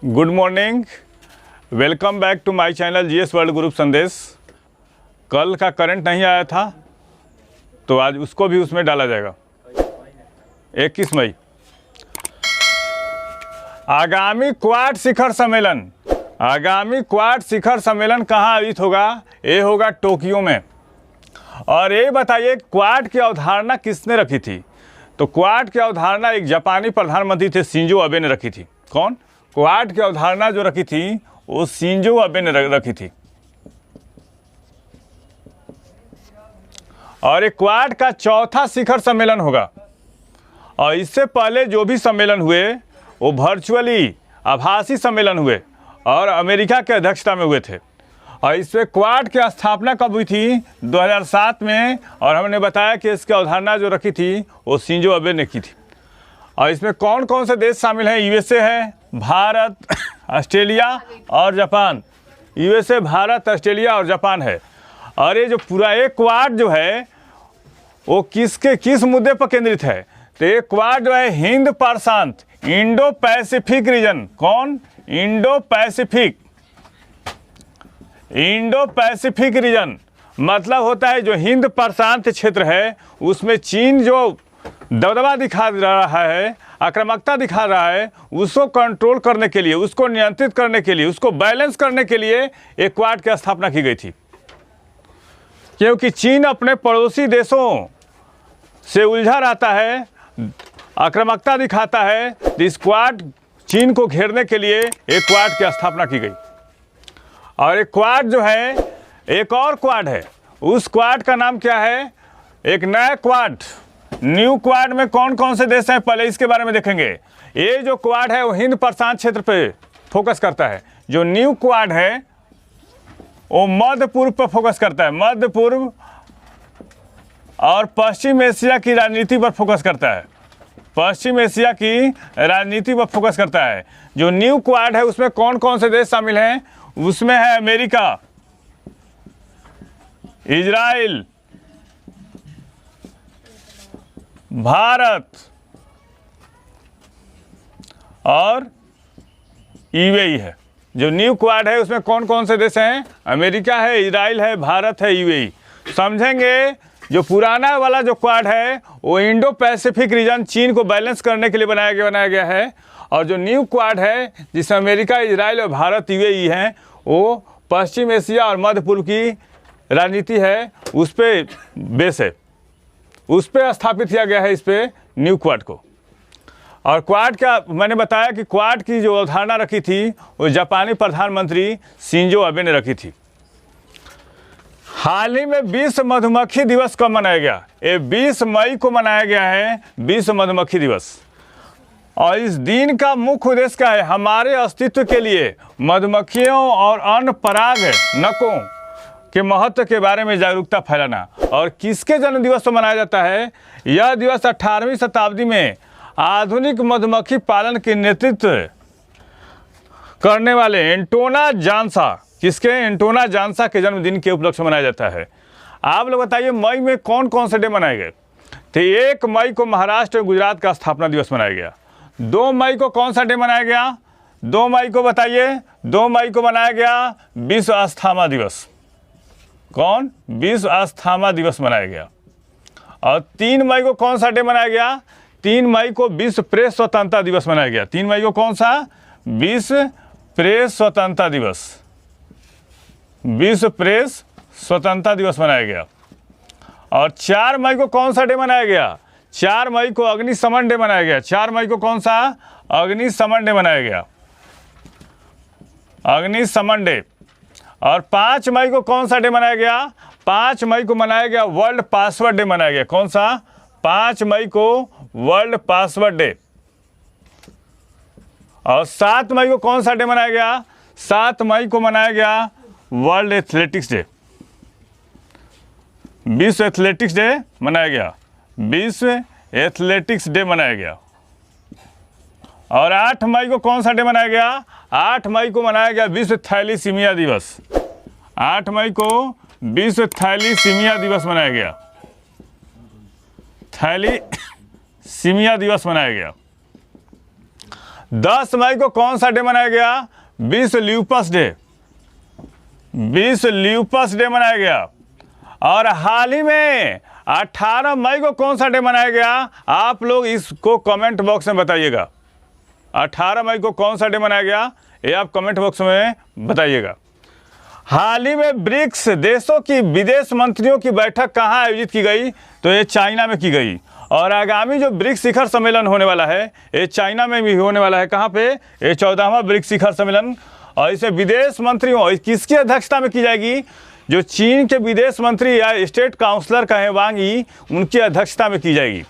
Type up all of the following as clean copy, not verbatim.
Good morning, welcome back to my channel GS world group Sandesh. कल का current नहीं आया था तो आज उसको भी उसमें डाला जाएगा। 21 मई आगामी क्वाड शिखर सम्मेलन कहाँ आयोजित होगा? ये होगा टोक्यो में। और ये बताइए क्वाड की अवधारणा किसने रखी थी? तो क्वाड की अवधारणा एक जापानी प्रधानमंत्री थे, शिंजो अबे ने रखी थी। कौन? क्वाड की अवधारणा जो रखी थी वो शिंजो अबे ने रखी थी। और ये क्वाड का चौथा शिखर सम्मेलन होगा। और इससे पहले जो भी सम्मेलन हुए वो वर्चुअली आभासी सम्मेलन हुए और अमेरिका के अध्यक्षता में हुए थे। और इसमें क्वाड की स्थापना कब हुई थी? 2007 में। और हमने बताया कि इसकी अवधारणा जो रखी थी वो शिंजो अबे ने की थी। और इसमें कौन कौन से देश शामिल हैं? यूएसए है, भारत, ऑस्ट्रेलिया और जापान। यूएसए, भारत, ऑस्ट्रेलिया और जापान है। और ये जो पूरा एक क्वाड जो है वो किस मुद्दे पर केंद्रित है? तो ये क्वाड जो है हिंद प्रशांत, इंडो पैसिफिक रीजन। कौन? इंडो पैसिफिक रीजन मतलब होता है जो हिंद प्रशांत क्षेत्र है उसमें चीन जो दबदबा दिखा रहा है, आक्रामकता दिखा रहा है, उसको कंट्रोल करने के लिए, उसको नियंत्रित करने के लिए, उसको बैलेंस करने के लिए एक क्वाड की स्थापना की गई थी। क्योंकि चीन अपने पड़ोसी देशों से उलझा रहता है, आक्रामकता दिखाता है, तो इस क्वाड चीन को घेरने के लिए एक क्वाड की स्थापना की गई। और एक क्वाड जो है एक और क्वाड है, उस क्वाड का नाम क्या है? एक नया क्वाड, न्यू क्वाड में कौन कौन से देश हैं पहले इसके बारे में देखेंगे। ये जो क्वाड है वो हिंद प्रशांत क्षेत्र पे फोकस करता है। जो न्यू क्वाड है वो मध्य पूर्व पर फोकस करता है, मध्य पूर्व और पश्चिम एशिया की राजनीति पर फोकस करता है, पश्चिम एशिया की राजनीति पर फोकस करता है। जो न्यू क्वाड है उसमें कौन कौन से देश शामिल हैं? उसमें है अमेरिका, इजराइल, भारत और यूएई है। जो न्यू क्वाड है उसमें कौन कौन से देश हैं? अमेरिका है, इजराइल है, भारत है, यूएई। समझेंगे जो पुराना वाला जो क्वाड है वो इंडो पैसिफिक रीजन चीन को बैलेंस करने के लिए बनाया गया है। और जो न्यू क्वाड है जिसमें अमेरिका, इजराइल और भारत, यूएई हैं, वो पश्चिम एशिया और मध्य पूर्व की राजनीति है, उस पर बेस है, उस पर स्थापित किया गया है इस पे न्यू क्वाड को। और क्वाड का मैंने बताया कि क्वाड की जो अवधारणा रखी थी वो जापानी प्रधानमंत्री शिंजो अबे ने रखी थी। हाल ही में विश्व मधुमक्खी दिवस कब मनाया गया? ये 20 मई को मनाया गया है, विश्व मधुमक्खी दिवस। और इस दिन का मुख्य उद्देश्य क्या है? हमारे अस्तित्व के लिए मधुमक्खियों और अन्य परागणकों के महत्व के बारे में जागरूकता फैलाना। और किसके जन्म दिवस पर मनाया जाता है? यह दिवस 18वीं शताब्दी में आधुनिक मधुमक्खी पालन के नेतृत्व करने वाले एंटोना जानसा, किसके? एंटोना जानसा के जन्मदिन के उपलक्ष्य में मनाया जाता है। आप लोग बताइए मई में कौन कौन से डे मनाए गए? तो 1 मई को महाराष्ट्र और गुजरात का स्थापना दिवस मनाया गया। 2 मई को कौन सा डे मनाया गया? 2 मई को बताइए। 2 मई को मनाया गया विश्व अस्थमा दिवस। कौन? विश्व अस्थमा दिवस मनाया गया। और 3 मई को कौन सा डे मनाया गया? 3 मई को विश्व प्रेस स्वतंत्रता दिवस मनाया गया। 3 मई को कौन सा? विश्व प्रेस स्वतंत्रता दिवस, विश्व प्रेस स्वतंत्रता दिवस मनाया गया। और 4 मई को कौन सा डे मनाया गया? 4 मई को अग्निशमन डे मनाया गया। 4 मई को कौन सा? अग्निशमन डे मनाया गया, अग्निशमन डे। और 5 मई को कौन सा डे मनाया गया? 5 मई को मनाया गया वर्ल्ड पासवर्ड डे मनाया गया। कौन सा? 5 मई को वर्ल्ड पासवर्ड डे। और 7 मई को कौन सा डे मनाया गया? 7 मई को मनाया गया वर्ल्ड एथलेटिक्स डे, विश्व एथलेटिक्स डे मनाया गया, विश्व एथलेटिक्स डे मनाया गया। और 8 मई को कौन सा डे मनाया गया? 8 मई को मनाया गया विश्व थैलीसीमिया दिवस। 8 मई को विश्व थैलीसीमिया दिवस मनाया गया, थैलीसीमिया दिवस मनाया गया। 10 मई को कौन सा डे मनाया गया? विश्व ल्यूपस डे, विश्व ल्यूपस डे मनाया गया। और हाल ही में 18 मई को कौन सा डे मनाया गया? आप लोग इसको कमेंट बॉक्स में बताइएगा। 18 मई को कौन सा डे मनाया गया, ये आप कमेंट बॉक्स में बताइएगा। हाल ही में ब्रिक्स देशों की विदेश मंत्रियों की बैठक कहाँ आयोजित की गई? तो ये चाइना में की गई। और आगामी जो ब्रिक्स शिखर सम्मेलन होने वाला है, ये चाइना में भी होने वाला है। कहाँ पे? ये 14वां ब्रिक्स शिखर सम्मेलन। और इसे विदेश मंत्रियों किसकी अध्यक्षता में की जाएगी? जो चीन के विदेश मंत्री या स्टेट काउंसलर कहे वांग यी, उनकी अध्यक्षता में की जाएगी।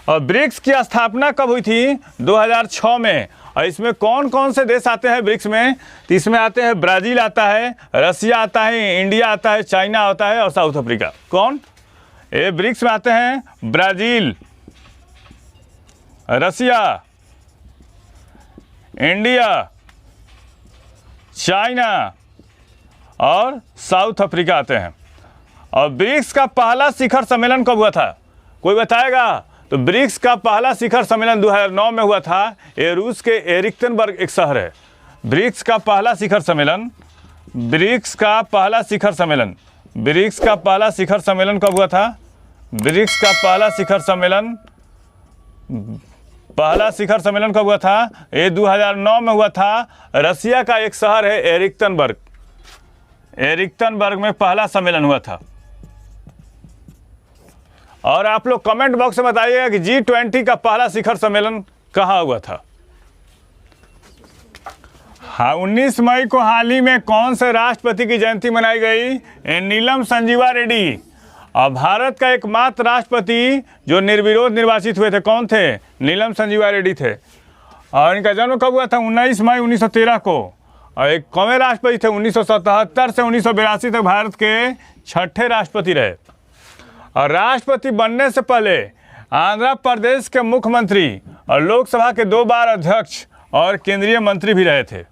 और ब्रिक्स की स्थापना कब हुई थी? 2006 में। और इसमें कौन कौन से देश आते हैं ब्रिक्स में? तो इसमें आते हैं ब्राज़ील आता है, रसिया आता है, इंडिया आता है, चाइना आता है और साउथ अफ्रीका। कौन? ये ब्रिक्स में आते हैं ब्राज़ील, रसिया, इंडिया, चाइना और साउथ अफ्रीका आते हैं। और ब्रिक्स का पहला शिखर सम्मेलन कब हुआ था? कोई बताएगा? तो ब्रिक्स का पहला शिखर सम्मेलन 2009 में हुआ था। ये रूस के एरिक्तनबर्ग एक शहर है। ब्रिक्स का पहला शिखर सम्मेलन, ब्रिक्स का पहला शिखर सम्मेलन, ब्रिक्स का पहला शिखर सम्मेलन कब हुआ था? ब्रिक्स का पहला शिखर सम्मेलन, पहला शिखर सम्मेलन कब हुआ था? ये 2009 में हुआ था। रसिया का एक शहर है एरिक्तनबर्ग, एरिक्तनबर्ग में पहला सम्मेलन हुआ था। और आप लोग कमेंट बॉक्स में बताइएगा कि G20 का पहला शिखर सम्मेलन कहाँ हुआ था। हाँ, 19 मई को हाल ही में कौन से राष्ट्रपति की जयंती मनाई गई? नीलम संजीवा रेड्डी। और भारत का एकमात्र राष्ट्रपति जो निर्विरोध निर्वाचित हुए थे, कौन थे? नीलम संजीवा रेड्डी थे। और इनका जन्म कब हुआ था? 19 मई 1913 को। और एक कौन राष्ट्रपति थे? 1977 से 1982 तक भारत के 6ठे राष्ट्रपति रहे। और राष्ट्रपति बनने से पहले आंध्र प्रदेश के मुख्यमंत्री और लोकसभा के 2 बार अध्यक्ष और केंद्रीय मंत्री भी रहे थे।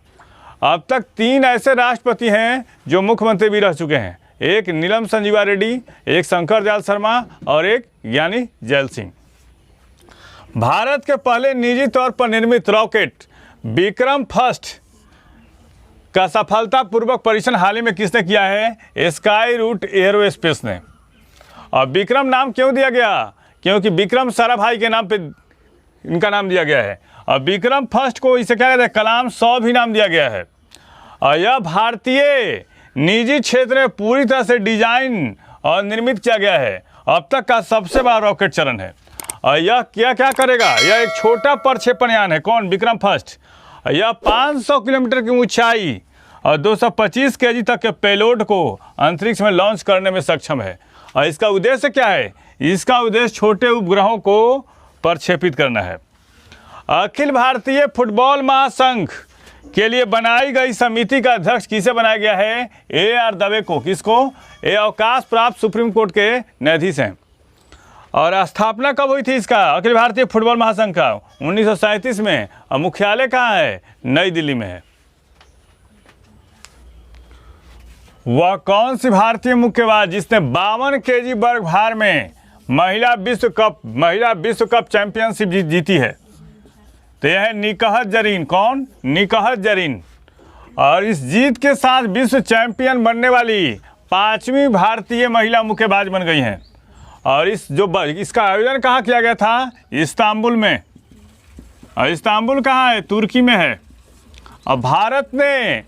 अब तक 3 ऐसे राष्ट्रपति हैं जो मुख्यमंत्री भी रह चुके हैं। एक नीलम संजीवा रेड्डी, एक शंकर दयाल शर्मा और एक ज्ञानी जैल सिंह। भारत के पहले निजी तौर पर निर्मित रॉकेट विक्रम फर्स्ट का सफलतापूर्वक परीक्षण हाल ही में किसने किया है? स्काई रूट एयरोस्पेस ने। और विक्रम नाम क्यों दिया गया? क्योंकि विक्रम साराभाई के नाम पे इनका नाम दिया गया है। और विक्रम फर्स्ट को इसे क्या कहते हैं? कलाम 100 भी नाम दिया गया है। और यह भारतीय निजी क्षेत्र में पूरी तरह से डिजाइन और निर्मित किया गया है। अब तक का सबसे बड़ा रॉकेट चरण है। और यह क्या क्या करेगा? यह एक छोटा प्रक्षेपण यान है। कौन? विक्रम फर्स्ट। यह 500 किलोमीटर की ऊंचाई और 225 केजी तक के पेलोड को अंतरिक्ष में लॉन्च करने में सक्षम है। और इसका उद्देश्य क्या है? इसका उद्देश्य छोटे उपग्रहों को प्रक्षेपित करना है। अखिल भारतीय फुटबॉल महासंघ के लिए बनाई गई समिति का अध्यक्ष किसे बनाया गया है? AR दवे को। किसको? ये अवकाश प्राप्त सुप्रीम कोर्ट के न्यायाधीश हैं। और स्थापना कब हुई थी इसका? अखिल भारतीय फुटबॉल महासंघ का 1937 में। और मुख्यालय कहाँ है? नई दिल्ली में है। वह कौन सी भारतीय मुक्केबाज जिसने 52 केजी वर्ग भार में महिला विश्व कप चैंपियनशिप जीती है? तो यह है निकहत जरीन। कौन? निकहत जरीन। और इस जीत के साथ विश्व चैंपियन बनने वाली 5वीं भारतीय महिला मुक्केबाज बन गई हैं। और इसका आयोजन कहाँ किया गया था? इस्तांबुल में। और इस्तांबुल कहाँ है? तुर्की में है। और भारत ने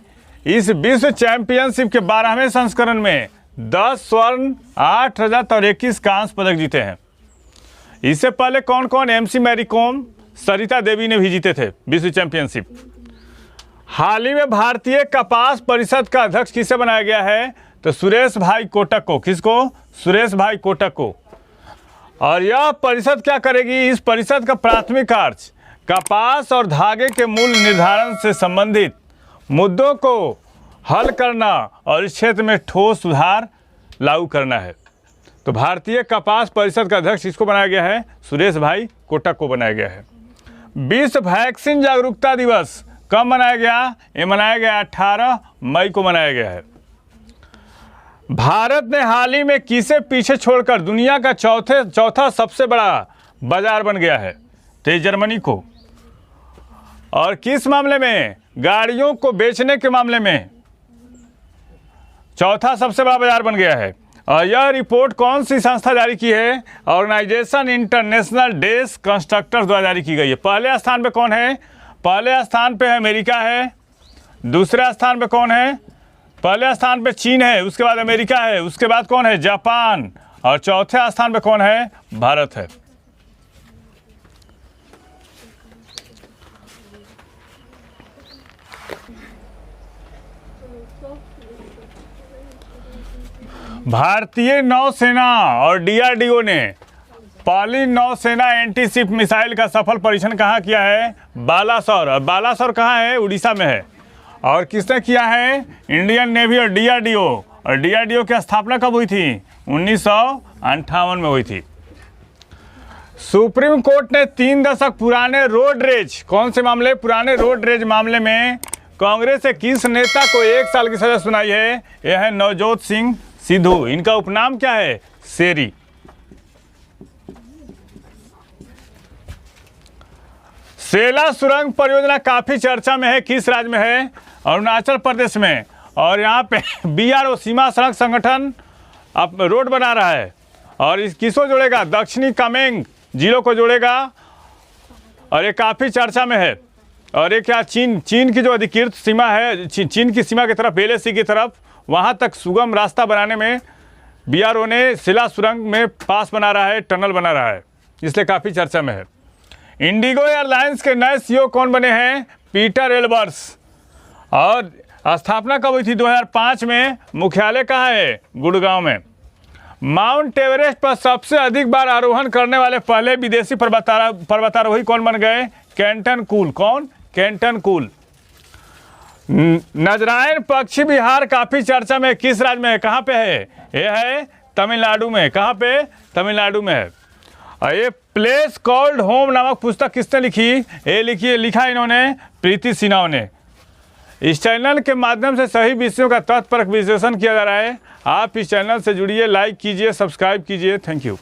इस विश्व चैंपियनशिप के 12वें संस्करण में 10 स्वर्ण, 8 रजत और 21 कांस्य पदक जीते हैं। इससे पहले कौन कौन? MC Mary com, Sarita Devi ने भी जीते थे विश्व चैंपियनशिप। हाल ही में भारतीय कपास परिषद का अध्यक्ष किसे बनाया गया है? तो सुरेश भाई कोटक को। किसको? सुरेश भाई कोटक को। और यह परिषद क्या करेगी? इस परिषद का प्राथमिक कार्य कपास और धागे के मूल्य निर्धारण से संबंधित मुद्दों को हल करना और इस क्षेत्र में ठोस सुधार लागू करना है। तो भारतीय कपास परिषद का अध्यक्ष किसको बनाया गया है? सुरेश भाई कोटक को बनाया गया है। विश्व वैक्सीन जागरूकता दिवस कब मनाया गया? ये मनाया गया 18 मई को मनाया गया है। भारत ने हाल ही में किसे पीछे छोड़कर दुनिया का चौथा सबसे बड़ा बाजार बन गया है? तो जर्मनी को। और किस मामले में? गाड़ियों को बेचने के मामले में चौथा सबसे बड़ा बाजार बन गया है। और यह रिपोर्ट कौन सी संस्था जारी की है? ऑर्गेनाइजेशन इंटरनेशनल डेस्क कंस्ट्रक्टर्स द्वारा जारी की गई है। पहले स्थान पे कौन है? पहले स्थान पे अमेरिका है। दूसरे स्थान पे कौन है? पहले स्थान पे चीन है, उसके बाद अमेरिका है, उसके बाद कौन है? जापान। और चौथे स्थान पे कौन है? भारत है। भारतीय नौसेना और डीआरडीओ ने पहली नौसेना एंटीशिप मिसाइल का सफल परीक्षण कहाँ किया है? बालासोर। और बालासोर कहाँ है? उड़ीसा में है। और किसने किया है? इंडियन नेवी और डीआरडीओ। और डीआरडीओ की स्थापना कब हुई थी? 1958 में हुई थी। सुप्रीम कोर्ट ने 3 दशक पुराने रोड रेज, कौन से मामले? पुराने रोड रेज मामले में कांग्रेस के किस नेता को 1 साल की सजा सुनाई है? यह है नवजोत सिंह सिद्धू। इनका उपनाम क्या है? शेरी। सेला सुरंग परियोजना काफी चर्चा में है, किस राज्य में है? अरुणाचल प्रदेश में। और यहाँ पे बीआरओ सीमा सड़क संगठन अब रोड बना रहा है। और इस किसको जोड़ेगा? दक्षिणी कामेंग जिलों को जोड़ेगा। और ये काफ़ी चर्चा में है। और ये क्या चीन की जो अधिकृत सीमा है, चीन की सीमा की तरफ, एलएसी की तरफ, वहाँ तक सुगम रास्ता बनाने में बीआरओ ने सेला सुरंग में पास बना रहा है, टनल बना रहा है, इसलिए काफ़ी चर्चा में है। इंडिगो एयरलाइंस के नए सीईओ कौन बने हैं? Peter Elbers. और स्थापना कब हुई थी? 2005 में। मुख्यालय कहाँ है? गुड़गांव में। माउंट एवरेस्ट पर सबसे अधिक बार आरोहण करने वाले पहले विदेशी पर्वतारोही कौन बन गए? केंटन कूल। कौन? केंटन कूल। नजरायन पक्षी विहार काफी चर्चा में, किस राज्य में है? कहाँ पे है? यह है तमिलनाडु में। कहाँ पे? तमिलनाडु में है। और ये प्लेस कॉल्ड होम नामक पुस्तक किसने लिखी? ये लिखा इन्होंने प्रीति सिन्हा ने। इस चैनल के माध्यम से सही विषयों का तथ्यपरक विश्लेषण किया जा रहा है। आप इस चैनल से जुड़िए, लाइक कीजिए, सब्सक्राइब कीजिए। Thank you.